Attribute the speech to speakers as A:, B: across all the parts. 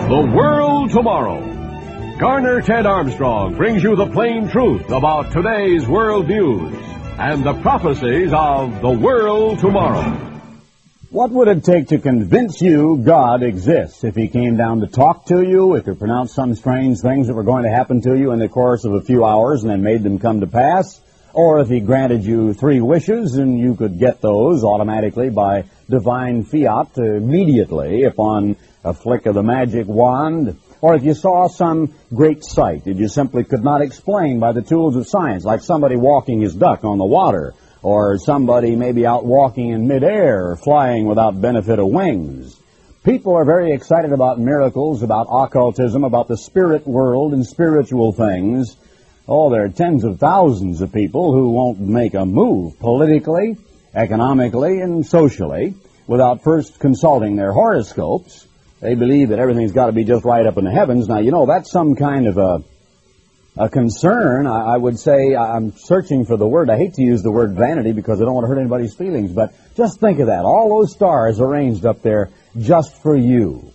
A: The World Tomorrow. Garner Ted Armstrong brings you the plain truth about today's world news and the prophecies of the world tomorrow.
B: What would it take to convince you God exists? If He came down to talk to you, if He pronounced some strange things that were going to happen to you in the course of a few hours and then made them come to pass, or if He granted you 3 wishes and you could get those automatically by divine fiat immediately upon a flick of the magic wand, or if you saw some great sight that you simply could not explain by the tools of science, like somebody walking his duck on the water, or somebody maybe out walking in midair or flying without benefit of wings. People are very excited about miracles, about occultism, about the spirit world and spiritual things. Oh, there are tens of thousands of people who won't make a move politically, economically, and socially without first consulting their horoscopes. They believe that everything's got to be just right up in the heavens. Now, you know, that's some kind of a concern. I would say I'm searching for the word. I hate to use the word vanity because I don't want to hurt anybody's feelings, but just think of that. All those stars arranged up there just for you.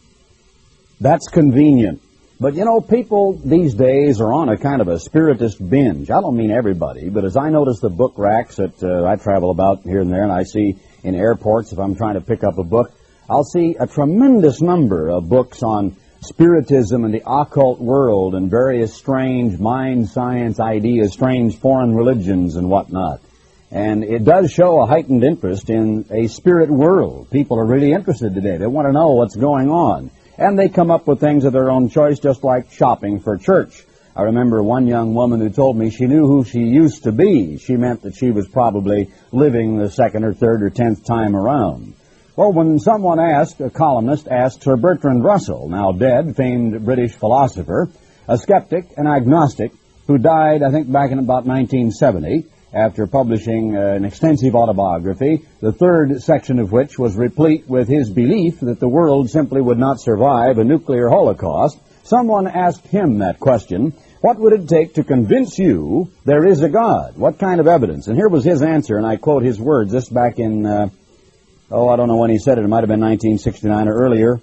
B: That's convenient. But, you know, people these days are on a kind of a spiritist binge. I don't mean everybody, but as I notice the book racks that I travel about here and there, and I see in airports if I'm trying to pick up a book, I'll see a tremendous number of books on spiritism and the occult world and various strange mind science ideas, strange foreign religions and whatnot. And it does show a heightened interest in a spirit world. People are really interested today. They want to know what's going on. And they come up with things of their own choice, just like shopping for church. I remember one young woman who told me she knew who she used to be. She meant that she was probably living the 2nd or 3rd or 10th time around. Well, when someone asked, a columnist asked Sir Bertrand Russell, now dead, famed British philosopher, a skeptic and agnostic, who died, I think, back in about 1970, after publishing an extensive autobiography, the 3rd section of which was replete with his belief that the world simply would not survive a nuclear holocaust. Someone asked him that question: what would it take to convince you there is a God? What kind of evidence? And here was his answer, and I quote his words, this back in, I don't know when he said it. It might have been 1969 or earlier.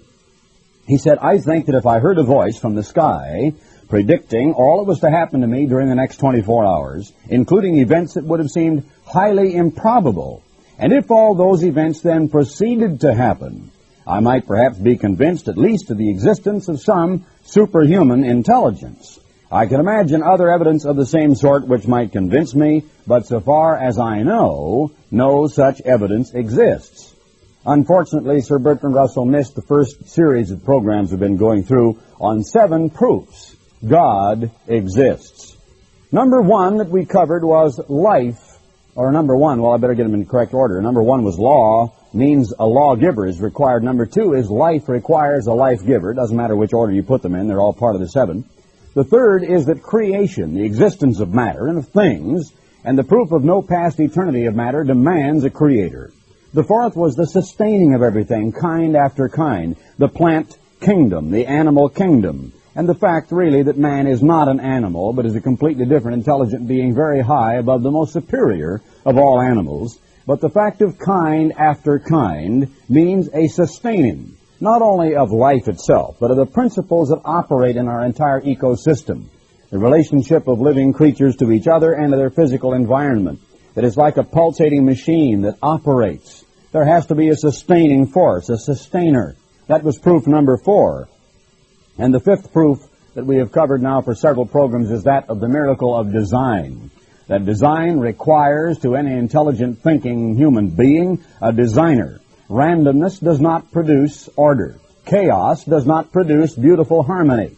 B: He said, I think that if I heard a voice from the sky predicting all that was to happen to me during the next 24 hours, including events that would have seemed highly improbable, and if all those events then proceeded to happen, I might perhaps be convinced at least of the existence of some superhuman intelligence. I can imagine other evidence of the same sort which might convince me, but so far as I know, no such evidence exists. Unfortunately, Sir Bertrand Russell missed the first series of programs we've been going through on 7 proofs God exists. Number 1 that we covered was life, or number 1, well, I better get them in correct order. Number 1 was law, means a lawgiver is required. Number 2 is life requires a life giver. Doesn't matter which order you put them in, they're all part of the 7. The 3rd is that creation, the existence of matter and of things, and the proof of no past eternity of matter demands a creator. The 4th was the sustaining of everything, kind after kind, the plant kingdom, the animal kingdom, and the fact really that man is not an animal, but is a completely different intelligent being very high above the most superior of all animals. But the fact of kind after kind means a sustaining, not only of life itself, but of the principles that operate in our entire ecosystem, the relationship of living creatures to each other and to their physical environment, that is like a pulsating machine that operates. There has to be a sustaining force, a sustainer. That was proof number 4. And the 5th proof that we have covered now for several programs is that of the miracle of design. That design requires to any intelligent thinking human being a designer. Randomness does not produce order. Chaos does not produce beautiful harmony.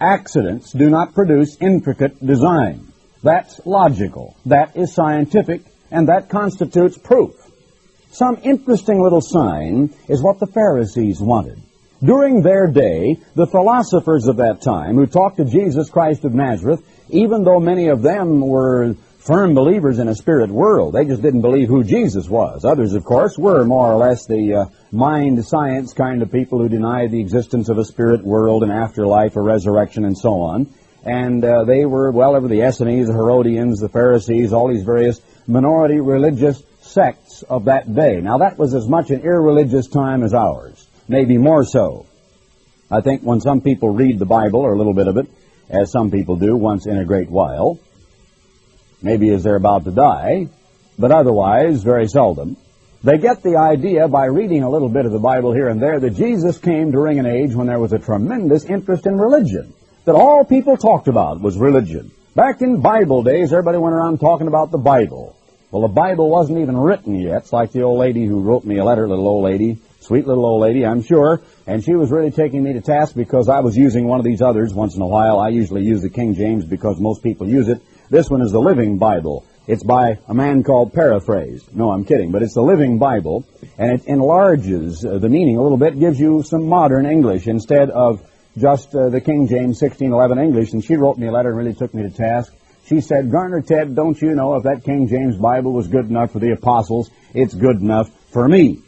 B: Accidents do not produce intricate design. That's logical. That is scientific, and that constitutes proof. Some interesting little sign is what the Pharisees wanted. During their day, the philosophers of that time who talked to Jesus Christ of Nazareth, even though many of them were firm believers in a spirit world, they just didn't believe who Jesus was. Others, of course, were more or less the mind science kind of people who denied the existence of a spirit world, an afterlife, a resurrection, and so on. And they were, well, there were the Essenes, the Herodians, the Pharisees, all these various minority religious sects of that day. Now, that was as much an irreligious time as ours, maybe more so. I think when some people read the Bible, or a little bit of it, as some people do once in a great while, maybe as they're about to die, but otherwise very seldom, they get the idea by reading a little bit of the Bible here and there that Jesus came during an age when there was a tremendous interest in religion, that all people talked about was religion. Back in Bible days, everybody went around talking about the Bible. Well, the Bible wasn't even written yet. It's like the old lady who wrote me a letter, little old lady, sweet little old lady, I'm sure, and she was really taking me to task because I was using one of these others once in a while. I usually use the King James because most people use it. This one is the Living Bible. It's by a man called Paraphrase. No, I'm kidding, but it's the Living Bible, and it enlarges the meaning a little bit, gives you some modern English instead of just the King James 1611 English. And she wrote me a letter and really took me to task. She said, Garner, Ted, don't you know if that King James Bible was good enough for the apostles, it's good enough for me.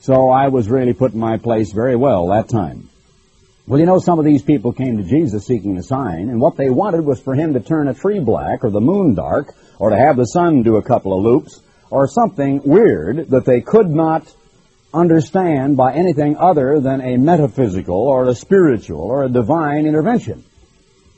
B: So I was really put in my place very well that time. Well, you know, some of these people came to Jesus seeking a sign, and what they wanted was for him to turn a tree black or the moon dark, or to have the sun do a couple of loops, or something weird that they could not understand by anything other than a metaphysical or a spiritual or a divine intervention.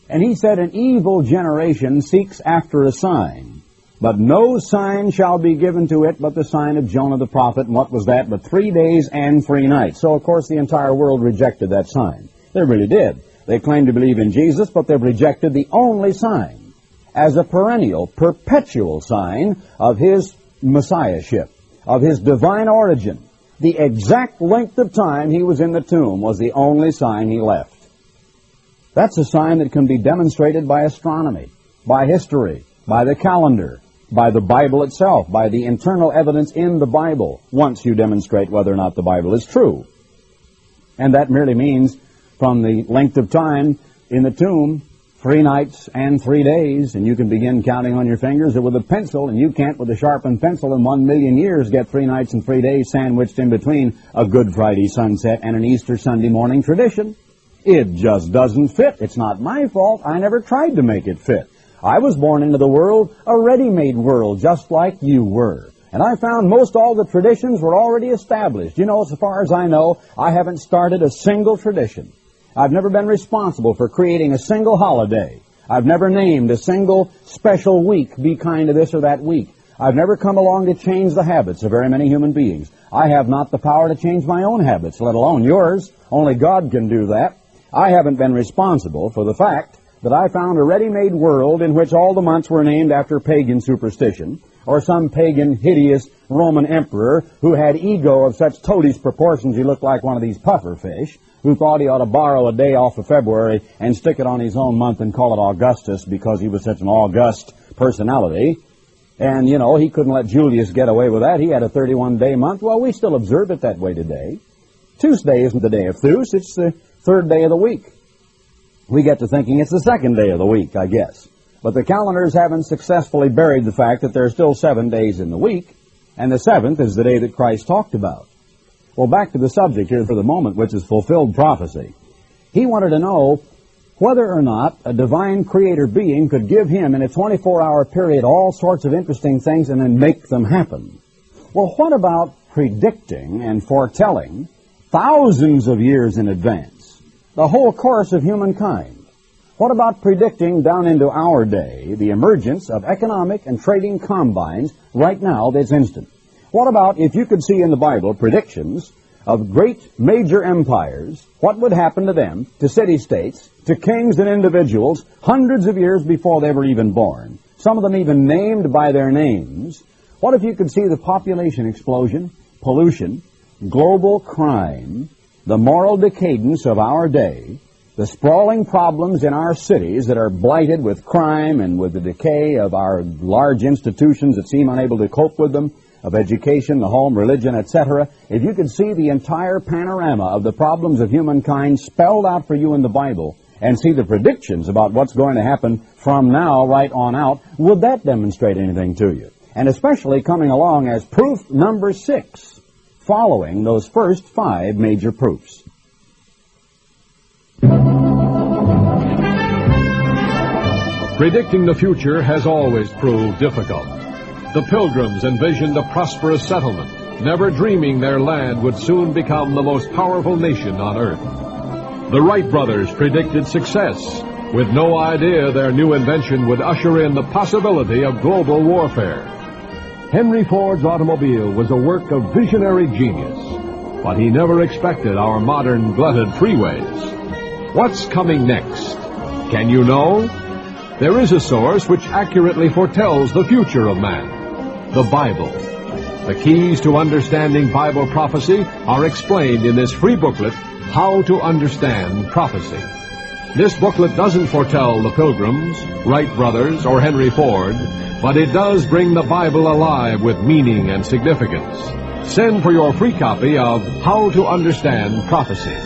B: And he said, an evil generation seeks after a sign, but no sign shall be given to it but the sign of Jonah the prophet. And what was that? But 3 days and 3 nights. So, of course, the entire world rejected that sign. They really did. They claimed to believe in Jesus, but they've rejected the only sign as a perennial, perpetual sign of his messiahship, of his divine origin. The exact length of time he was in the tomb was the only sign he left. That's a sign that can be demonstrated by astronomy, by history, by the calendar, by the Bible itself, by the internal evidence in the Bible, once you demonstrate whether or not the Bible is true. And that merely means from the length of time in the tomb, 3 nights and 3 days, and you can begin counting on your fingers, or with a pencil, and you can't with a sharpened pencil in 1 million years get 3 nights and 3 days sandwiched in between a Good Friday sunset and an Easter Sunday morning tradition. It just doesn't fit. It's not my fault. I never tried to make it fit. I was born into the world, a ready-made world, just like you were. And I found most all the traditions were already established. You know, as far as I know, I haven't started a single tradition. I've never been responsible for creating a single holiday. I've never named a single special week, be kind to this or that week. I've never come along to change the habits of very many human beings. I have not the power to change my own habits, let alone yours. Only God can do that. I haven't been responsible for the fact that I found a ready-made world in which all the months were named after pagan superstition, or some pagan, hideous Roman emperor who had ego of such toadies proportions he looked like one of these puffer fish, who thought he ought to borrow a day off of February and stick it on his own month and call it Augustus because he was such an august personality. And, you know, he couldn't let Julius get away with that. He had a 31-day month. Well, we still observe it that way today. Tuesday isn't the day of Thus, it's the 3rd day of the week. We get to thinking it's the 2nd day of the week, I guess. But the calendars haven't successfully buried the fact that there are still 7 days in the week, and the 7th is the day that Christ talked about. Well, back to the subject here for the moment, which is fulfilled prophecy. He wanted to know whether or not a divine creator being could give him in a 24-hour period all sorts of interesting things and then make them happen. Well, what about predicting and foretelling thousands of years in advance the whole course of humankind? What about predicting down into our day the emergence of economic and trading combines right now this instant? What about if you could see in the Bible predictions of great major empires, what would happen to them, to city-states, to kings and individuals, hundreds of years before they were even born, some of them even named by their names? What if you could see the population explosion, pollution, global crime, the moral decadence of our day, the sprawling problems in our cities that are blighted with crime and with the decay of our large institutions that seem unable to cope with them, of education, the home, religion, etc. If you could see the entire panorama of the problems of humankind spelled out for you in the Bible and see the predictions about what's going to happen from now right on out, would that demonstrate anything to you? And especially coming along as proof number 6, following those first 5 major proofs.
A: Predicting the future has always proved difficult. The Pilgrims envisioned a prosperous settlement, never dreaming their land would soon become the most powerful nation on earth. The Wright brothers predicted success, with no idea their new invention would usher in the possibility of global warfare. Henry Ford's automobile was a work of visionary genius, but he never expected our modern glutted freeways. What's coming next? Can you know? There is a source which accurately foretells the future of man, the Bible. The keys to understanding Bible prophecy are explained in this free booklet, How to Understand Prophecy. This booklet doesn't foretell the Pilgrims, Wright brothers, or Henry Ford, but it does bring the Bible alive with meaning and significance. Send for your free copy of How to Understand Prophecy.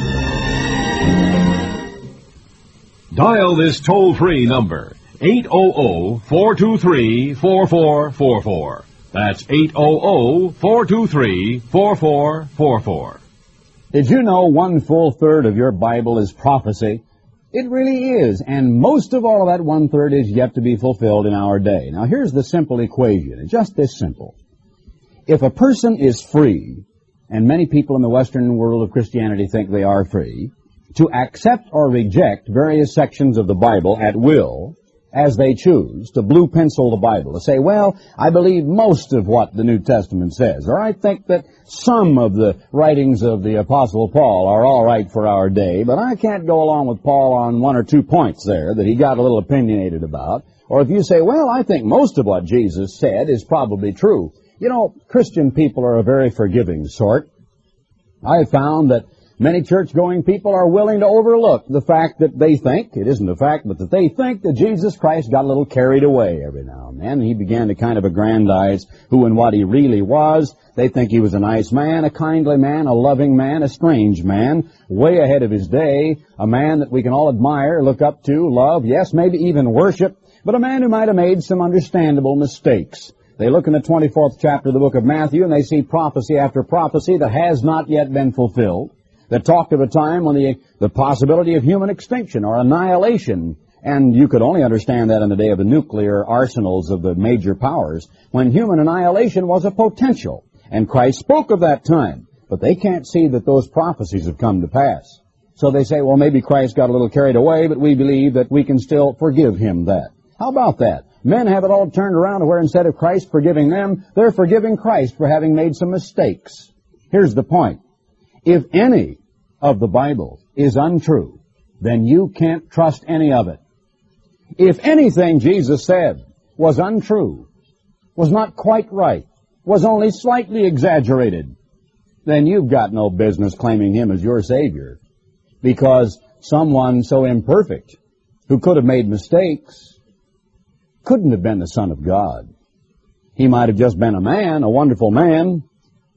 A: Dial this toll-free number, 800-423-4444. That's 800-423-4444.
B: Did you know 1/3 of your Bible is prophecy? It really is, and most of all of that 1/3 is yet to be fulfilled in our day. Now here's the simple equation. It's just this simple. If a person is free, and many people in the Western world of Christianity think they are free, to accept or reject various sections of the Bible at will, as they choose, to blue pencil the Bible, to say, well, I believe most of what the New Testament says, or I think that some of the writings of the Apostle Paul are all right for our day, but I can't go along with Paul on 1 or 2 points there that he got a little opinionated about. Or if you say, well, I think most of what Jesus said is probably true. You know, Christian people are a very forgiving sort. I have found that many church-going people are willing to overlook the fact that they think, it isn't a fact, but that they think that Jesus Christ got a little carried away every now and then. He began to kind of aggrandize who and what he really was. They think he was a nice man, a kindly man, a loving man, a strange man, way ahead of his day, a man that we can all admire, look up to, love, yes, maybe even worship, but a man who might have made some understandable mistakes. They look in the 24th chapter of the book of Matthew and they see prophecy after prophecy that has not yet been fulfilled, that talked of a time when the possibility of human extinction or annihilation, and you could only understand that in the day of the nuclear arsenals of the major powers, when human annihilation was a potential. And Christ spoke of that time, but they can't see that those prophecies have come to pass. So they say, well, maybe Christ got a little carried away, but we believe that we can still forgive him that. How about that? Men have it all turned around to where instead of Christ forgiving them, they're forgiving Christ for having made some mistakes. Here's the point. If any of the Bible is untrue, then you can't trust any of it. If anything Jesus said was untrue, was not quite right, was only slightly exaggerated, then you've got no business claiming him as your Savior, because someone so imperfect, who could have made mistakes, couldn't have been the Son of God. He might have just been a man, a wonderful man.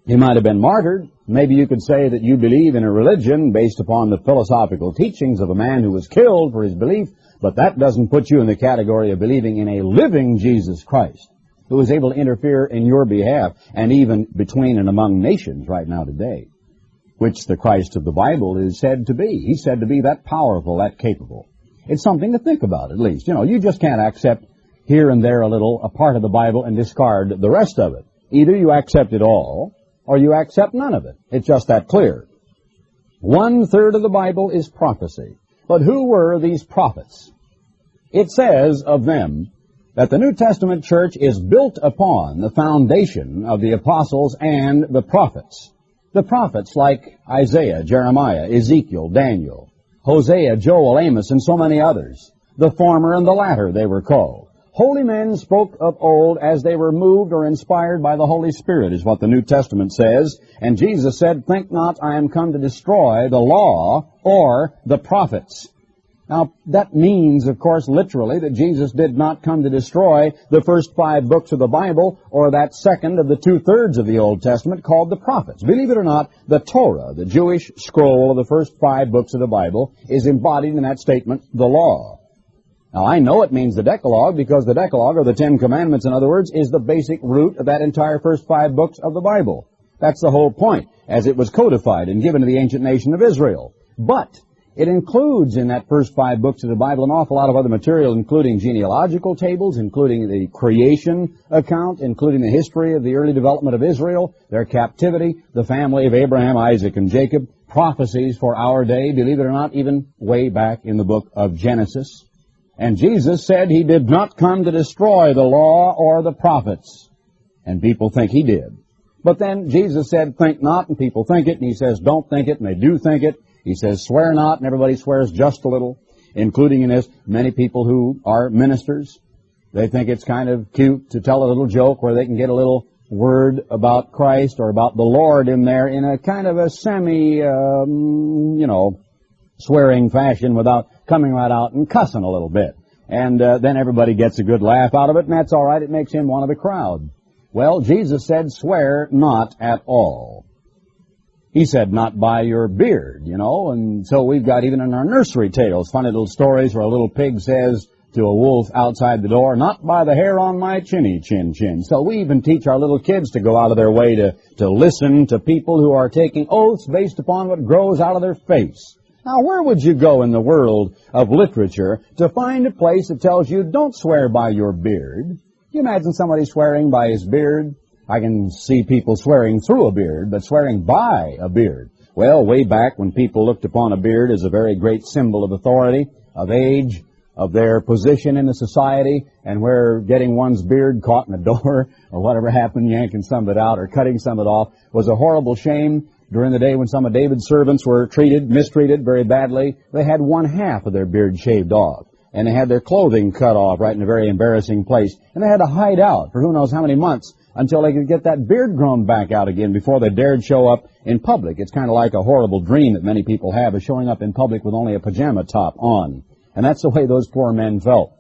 B: He might have been martyred. Maybe you could say that you believe in a religion based upon the philosophical teachings of a man who was killed for his belief, but that doesn't put you in the category of believing in a living Jesus Christ, who is able to interfere in your behalf and even between and among nations right now today, which the Christ of the Bible is said to be. He's said to be that powerful, that capable. It's something to think about, at least. You know, you just can't accept here and there a little, a part of the Bible, and discard the rest of it. Either you accept it all, or you accept none of it. It's just that clear. 1/3 of the Bible is prophecy. But who were these prophets? It says of them that the New Testament church is built upon the foundation of the apostles and the prophets. The prophets like Isaiah, Jeremiah, Ezekiel, Daniel, Hosea, Joel, Amos, and so many others. The former and the latter, they were called. Holy men spoke of old as they were moved or inspired by the Holy Spirit, is what the New Testament says. And Jesus said, think not I am come to destroy the law or the prophets. Now, that means, of course, literally, that Jesus did not come to destroy the first 5 books of the Bible or that second of the 2/3 of the Old Testament called the prophets. Believe it or not, the Torah, the Jewish scroll of the first 5 books of the Bible, is embodied in that statement, the law. Now, I know it means the Decalogue because the Decalogue, or the 10 Commandments, in other words, is the basic root of that entire first 5 books of the Bible. That's the whole point, as it was codified and given to the ancient nation of Israel. But It includes in that first 5 books of the Bible an awful lot of other material, including genealogical tables, including the creation account, including the history of the early development of Israel, their captivity, the family of Abraham, Isaac, and Jacob, prophecies for our day, believe it or not, even way back in the book of Genesis. And Jesus said he did not come to destroy the law or the prophets. And people think he did. But then Jesus said, think not, and people think it, and he says, don't think it, and they do think it. He says, swear not, and everybody swears just a little, including in this many people who are ministers. They think it's kind of cute to tell a little joke where they can get a little word about Christ or about the Lord in there in a kind of a swearing fashion without coming right out and cussing a little bit. And then everybody gets a good laugh out of it, and that's all right. It makes him one of the crowd. Well, Jesus said, swear not at all. He said, not by your beard, and so we've got even in our nursery tales, funny little stories where a little pig says to a wolf outside the door, not by the hair on my chinny chin chin. So we even teach our little kids to go out of their way to listen to people who are taking oaths based upon what grows out of their face. Now, where would you go in the world of literature to find a place that tells you don't swear by your beard? Can you imagine somebody swearing by his beard? I can see people swearing through a beard, but swearing by a beard. Well, way back when people looked upon a beard as a very great symbol of authority, of age, of their position in the society, and where getting one's beard caught in a door or whatever happened, yanking some of it out or cutting some of it off, was a horrible shame. During the day when some of David's servants were mistreated very badly, they had 1/2 of their beard shaved off. And they had their clothing cut off right in a very embarrassing place. And they had to hide out for who knows how many months until they could get that beard grown back out again before they dared show up in public. It's kind of like a horrible dream that many people have of showing up in public with only a pajama top on. And that's the way those poor men felt.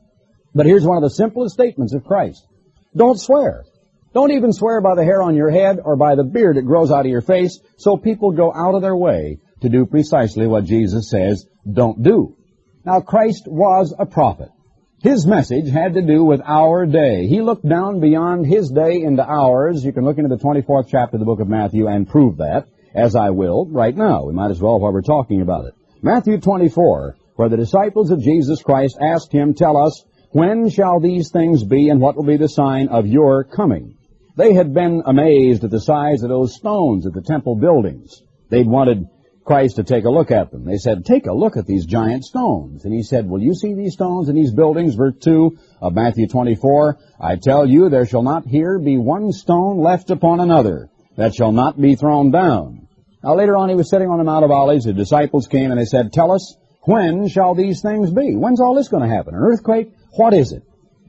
B: But here's one of the simplest statements of Christ. Don't swear. Don't even swear by the hair on your head or by the beard that grows out of your face, so people go out of their way to do precisely what Jesus says don't do. Now, Christ was a prophet. His message had to do with our day. He looked down beyond his day into ours. You can look into the 24th chapter of the book of Matthew and prove that, as I will right now. We might as well while we're talking about it. Matthew 24, where the disciples of Jesus Christ asked him, tell us, when shall these things be and what will be the sign of your coming? They had been amazed at the size of those stones at the temple buildings. They'd wanted Christ to take a look at them. They said, take a look at these giant stones. And he said, will you see these stones and these buildings? Verse 2 of Matthew 24, I tell you, there shall not here be one stone left upon another that shall not be thrown down. Now later on he was sitting on the Mount of Olives. The disciples came and they said, tell us, when shall these things be? When's all this going to happen? An earthquake? What is it?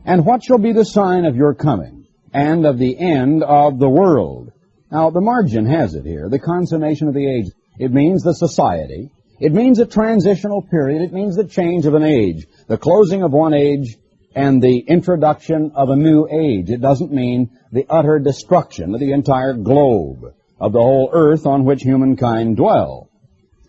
B: And what shall be the sign of your coming and of the end of the world? Now the margin has it here, the consummation of the age. It means the society. It means a transitional period. It means the change of an age, the closing of one age and the introduction of a new age. It doesn't mean the utter destruction of the entire globe, of the whole earth on which humankind dwell.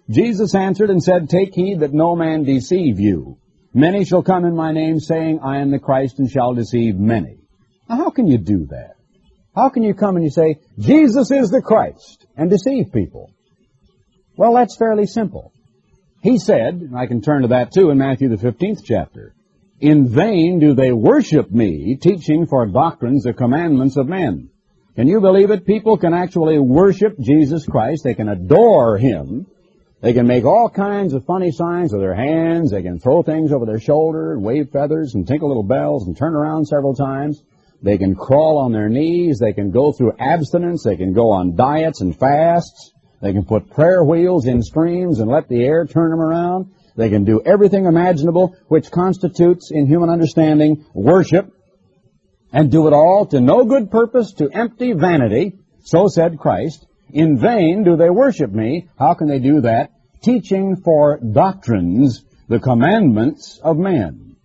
B: Jesus answered and said, take heed that no man deceive you. Many shall come in my name, saying, I am the Christ, and shall deceive many. Now, how can you do that? How can you come and you say, Jesus is the Christ, and deceive people? Well, that's fairly simple. He said, and I can turn to that too in Matthew the 15th chapter, in vain do they worship me, teaching for doctrines the commandments of men. Can you believe it? People can actually worship Jesus Christ. They can adore him. They can make all kinds of funny signs with their hands. They can throw things over their shoulder and wave feathers and tinkle little bells and turn around several times. They can crawl on their knees. They can go through abstinence. They can go on diets and fasts. They can put prayer wheels in streams and let the air turn them around. They can do everything imaginable which constitutes, in human understanding, worship, and do it all to no good purpose, to empty vanity. So said Christ. In vain do they worship me. How can they do that? Teaching for doctrines the commandments of men.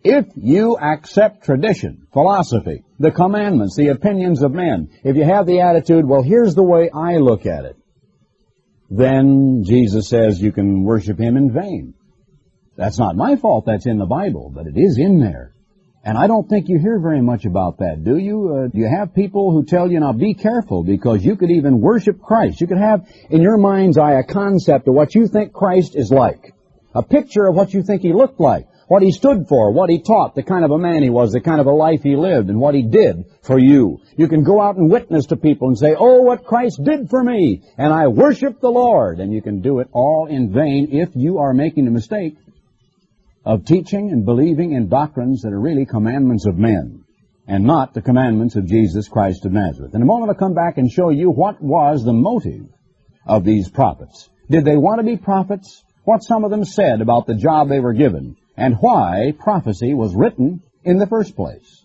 B: If you accept tradition, philosophy, the commandments, the opinions of men, if you have the attitude, well, here's the way I look at it, then Jesus says you can worship him in vain. That's not my fault. That's in the Bible, but it is in there. And I don't think you hear very much about that, do you? Do you have people who tell you, now be careful, because you could even worship Christ. You could have in your mind's eye a concept of what you think Christ is like. A picture of what you think he looked like, what he stood for, what he taught, the kind of a man he was, the kind of a life he lived, and what he did for you. You can go out and witness to people and say, oh, what Christ did for me, and I worship the Lord. And you can do it all in vain if you are making the mistake of teaching and believing in doctrines that are really commandments of men and not the commandments of Jesus Christ of Nazareth. In a moment I'll come back and show you what was the motive of these prophets. Did they want to be prophets? What some of them said about the job they were given, and why prophecy was written in the first place.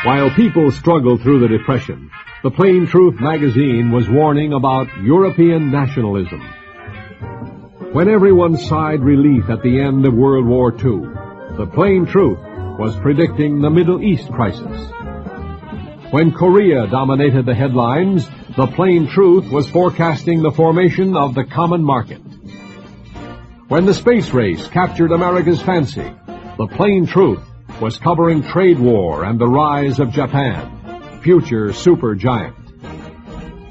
A: While people struggled through the Depression, the Plain Truth magazine was warning about European nationalism. When everyone sighed relief at the end of World War II, the Plain Truth was predicting the Middle East crisis. When Korea dominated the headlines, the Plain Truth was forecasting the formation of the common market. When the space race captured America's fancy, the Plain Truth was covering trade war and the rise of Japan, future supergiant.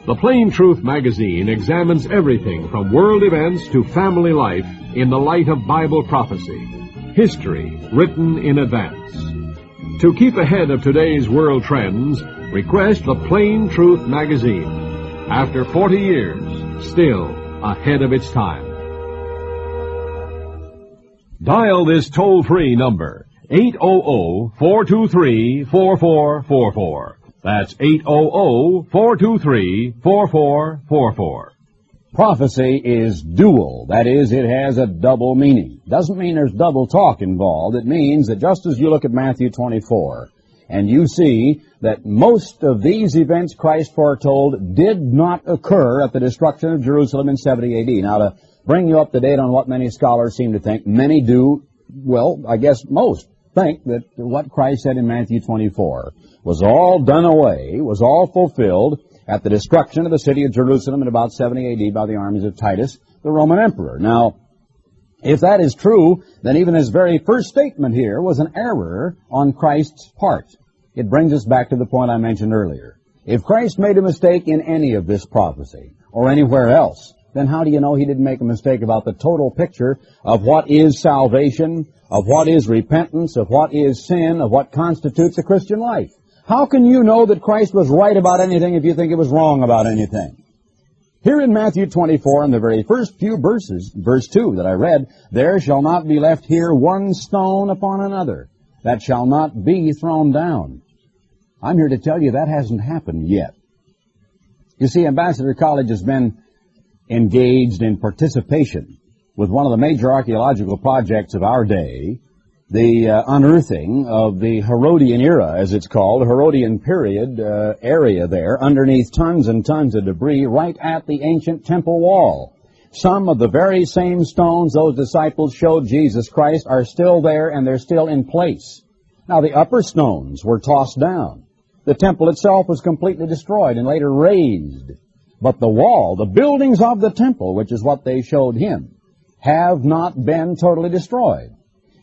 A: The Plain Truth magazine examines everything from world events to family life in the light of Bible prophecy, history written in advance. To keep ahead of today's world trends, request the Plain Truth magazine. After 40 years, still ahead of its time. Dial this toll-free number, 800-423-4444. That's 800-423-4444.
B: Prophecy is dual. That is, it has a double meaning. Doesn't mean there's double talk involved. It means that just as you look at Matthew 24, and you see that most of these events Christ foretold did not occur at the destruction of Jerusalem in 70 A.D. Now, to bring you up to date on what many scholars seem to think, many do, well, I guess most think that what Christ said in Matthew 24 was all done away, was all fulfilled at the destruction of the city of Jerusalem in about 70 A.D. by the armies of Titus, the Roman emperor. Now, if that is true, then even his very first statement here was an error on Christ's part. It brings us back to the point I mentioned earlier. If Christ made a mistake in any of this prophecy, or anywhere else, then how do you know he didn't make a mistake about the total picture of what is salvation, of what is repentance, of what is sin, of what constitutes a Christian life? How can you know that Christ was right about anything if you think it was wrong about anything? Here in Matthew 24, in the very first few verses, verse 2 that I read, there shall not be left here one stone upon another that shall not be thrown down. I'm here to tell you that hasn't happened yet. You see, Ambassador College has been engaged in participation with one of the major archaeological projects of our day, the unearthing of the Herodian era, as it's called, Herodian period area there, underneath tons and tons of debris right at the ancient temple wall. Some of the very same stones those disciples showed Jesus Christ are still there, and they're still in place. Now, the upper stones were tossed down. The temple itself was completely destroyed and later razed. But the wall, the buildings of the temple, which is what they showed him, have not been totally destroyed.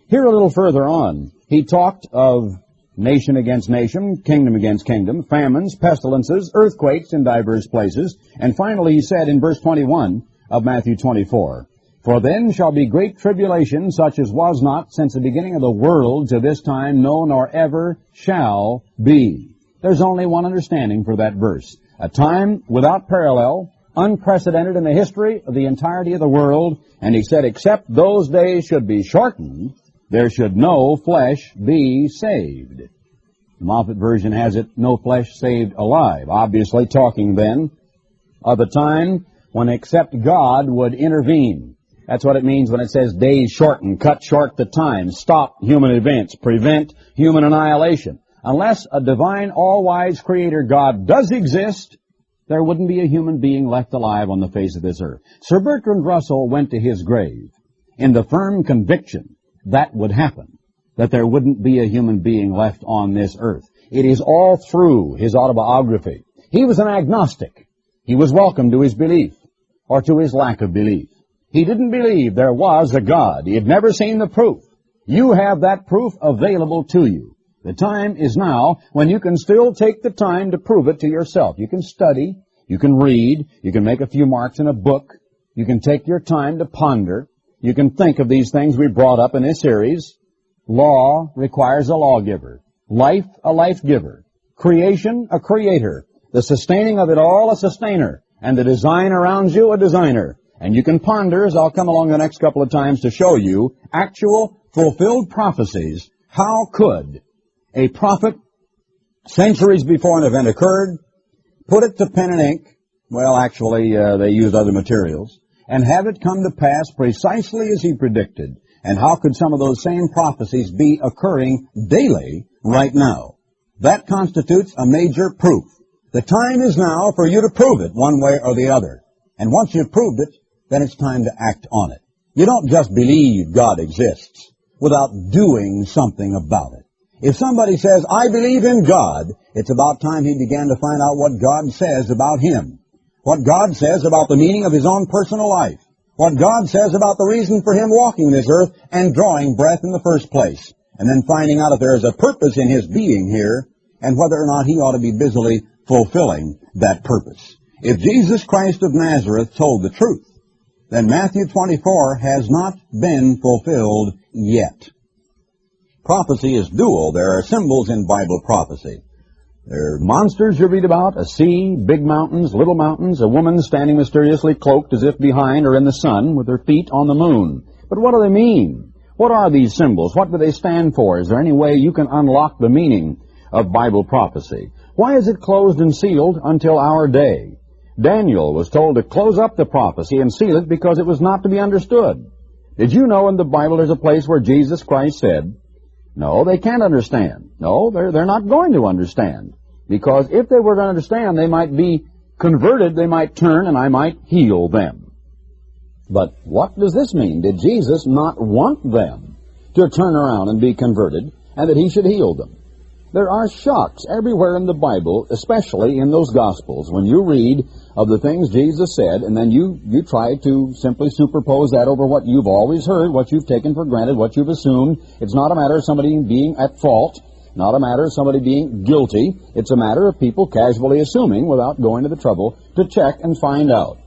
B: Here a little further on, he talked of nation against nation, kingdom against kingdom, famines, pestilences, earthquakes in divers places, and finally he said in verse 21 of Matthew 24, for then shall be great tribulation, such as was not since the beginning of the world to this time, no, nor ever shall be. There's only one understanding for that verse. A time without parallel, unprecedented in the history of the entirety of the world, and he said, except those days should be shortened, there should no flesh be saved. The Moffat version has it, no flesh saved alive. Obviously talking then of a time when except God would intervene. That's what it means when it says days shortened, cut short the time, stop human events, prevent human annihilation. Unless a divine, all-wise creator God does exist, there wouldn't be a human being left alive on the face of this earth. Sir Bertrand Russell went to his grave in the firm conviction that would happen, that there wouldn't be a human being left on this earth. It is all through his autobiography. He was an agnostic. He was welcome to his belief, or to his lack of belief. He didn't believe there was a God. He had never seen the proof. You have that proof available to you. The time is now when you can still take the time to prove it to yourself. You can study, You can read. You can make a few marks in a book. You can take your time to ponder. You can think of these things we brought up in this series. Law requires a lawgiver. Life, a life giver. Creation, a creator. The sustaining of it all, a sustainer. And the design around you, a designer. And you can ponder, as I'll come along the next couple of times to show you, actual fulfilled prophecies. How could a prophet, centuries before an event occurred, put it to pen and ink, well, actually, they used other materials, and have it come to pass precisely as he predicted? And how could some of those same prophecies be occurring daily right now? That constitutes a major proof. The time is now for you to prove it one way or the other. And once you've proved it, then it's time to act on it. You don't just believe God exists without doing something about it. If somebody says, I believe in God, it's about time he began to find out what God says about him. What God says about the meaning of his own personal life. What God says about the reason for him walking this earth and drawing breath in the first place. And then finding out if there is a purpose in his being here and whether or not he ought to be busily fulfilling that purpose. If Jesus Christ of Nazareth told the truth, then Matthew 24 has not been fulfilled yet. Prophecy is dual. There are symbols in Bible prophecy. There are monsters you read about, a sea, big mountains, little mountains, a woman standing mysteriously cloaked as if behind or in the sun with her feet on the moon. But what do they mean? What are these symbols? What do they stand for? Is there any way you can unlock the meaning of Bible prophecy? Why is it closed and sealed until our day? Daniel was told to close up the prophecy and seal it because it was not to be understood. Did you know in the Bible there's a place where Jesus Christ said, no, they can't understand. No, they're not going to understand. Because if they were to understand, they might be converted, they might turn, and I might heal them. But what does this mean? Did Jesus not want them to turn around and be converted, and that he should heal them? There are shocks everywhere in the Bible, especially in those Gospels, when you read of the things Jesus said, and then you try to simply superpose that over what you've always heard, what you've taken for granted, what you've assumed. It's not a matter of somebody being at fault, not a matter of somebody being guilty. It's a matter of people casually assuming without going to the trouble to check and find out.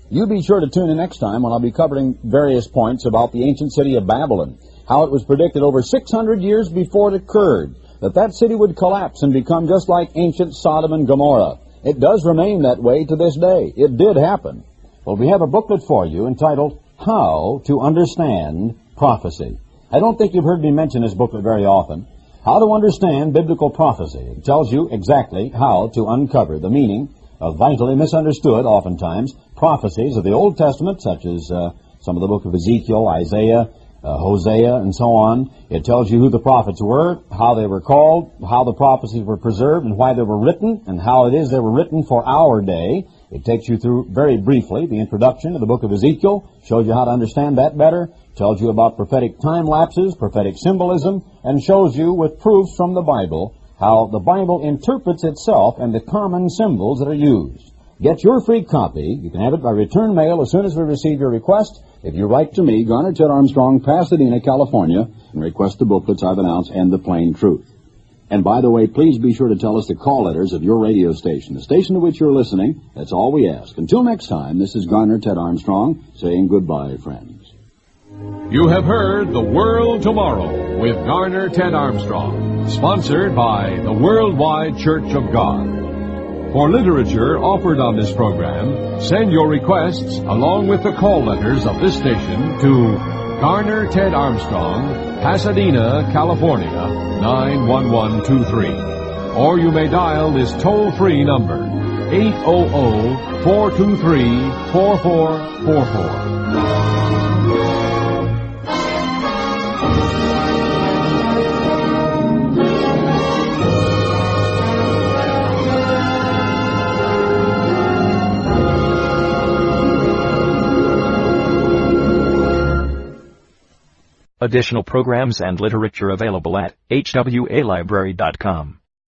B: You be sure to tune in next time when I'll be covering various points about the ancient city of Babylon, how it was predicted over 600 years before it occurred, that city would collapse and become just like ancient Sodom and Gomorrah. It does remain that way to this day. It did happen. Well, we have a booklet for you entitled, How to Understand Prophecy. I don't think you've heard me mention this booklet very often. How to Understand Biblical Prophecy. It tells you exactly how to uncover the meaning of vitally misunderstood, oftentimes, prophecies of the Old Testament, such as some of the book of Ezekiel, Isaiah, Hosea, and so on. It tells you who the prophets were, how they were called, how the prophecies were preserved, and why they were written, and how it is they were written for our day. It takes you through, very briefly, the introduction to the book of Ezekiel, shows you how to understand that better, tells you about prophetic time lapses, prophetic symbolism, and shows you with proofs from the Bible how the Bible interprets itself and the common symbols that are used. Get your free copy. You can have it by return mail as soon as we receive your request. If you write to me, Garner, Ted Armstrong, Pasadena, California, and request the booklets I've announced and the plain truth. And by the way, please be sure to tell us the call letters of your radio station, the station to which you're listening. That's all we ask. Until next time, this is Garner, Ted Armstrong, saying goodbye, friends.
A: You have heard The World Tomorrow with Garner, Ted Armstrong, sponsored by the Worldwide Church of God. For literature offered on this program, send your requests along with the call letters of this station to Garner Ted Armstrong, Pasadena, California, 91123. Or you may dial this toll-free number, 800-423-4444.
C: Additional programs and literature available at hwalibrary.com.